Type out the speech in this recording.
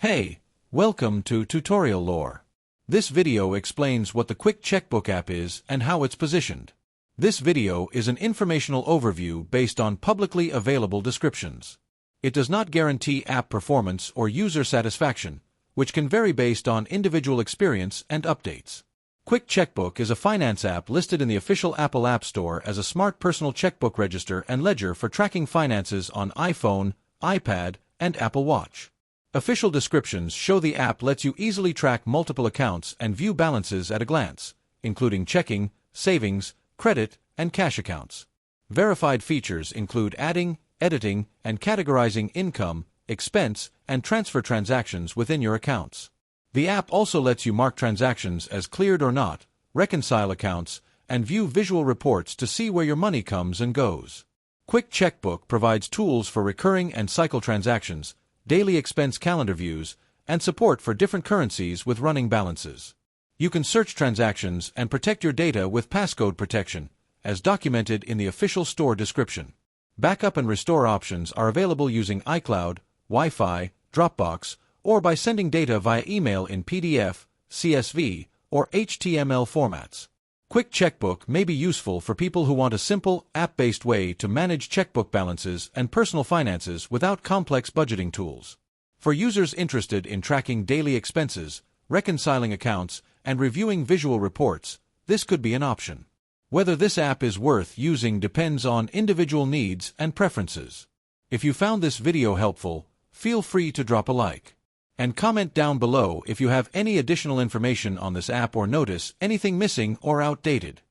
Hey, welcome to Tutorial Lore. This video explains what the Quick Checkbook app is and how it's positioned. This video is an informational overview based on publicly available descriptions. It does not guarantee app performance or user satisfaction, which can vary based on individual experience and updates. Quick Checkbook is a finance app listed in the official Apple App Store as a smart personal checkbook register and ledger for tracking finances on iPhone, iPad, and Apple Watch. Official descriptions show the app lets you easily track multiple accounts and view balances at a glance, including checking, savings, credit, and cash accounts. Verified features include adding, editing, and categorizing income, expense, and transfer transactions within your accounts. The app also lets you mark transactions as cleared or not, reconcile accounts, and view visual reports to see where your money comes and goes. Quick Checkbook provides tools for recurring and cycle transactions, daily expense calendar views, and support for different currencies with running balances. You can search transactions and protect your data with passcode protection, as documented in the official store description. Backup and restore options are available using iCloud, Wi-Fi, Dropbox, or by sending data via email in PDF, CSV, or HTML formats. Quick Checkbook may be useful for people who want a simple, app-based way to manage checkbook balances and personal finances without complex budgeting tools. For users interested in tracking daily expenses, reconciling accounts, and reviewing visual reports, this could be an option. Whether this app is worth using depends on individual needs and preferences. If you found this video helpful, feel free to drop a like. And comment down below if you have any additional information on this app or notice anything missing or outdated.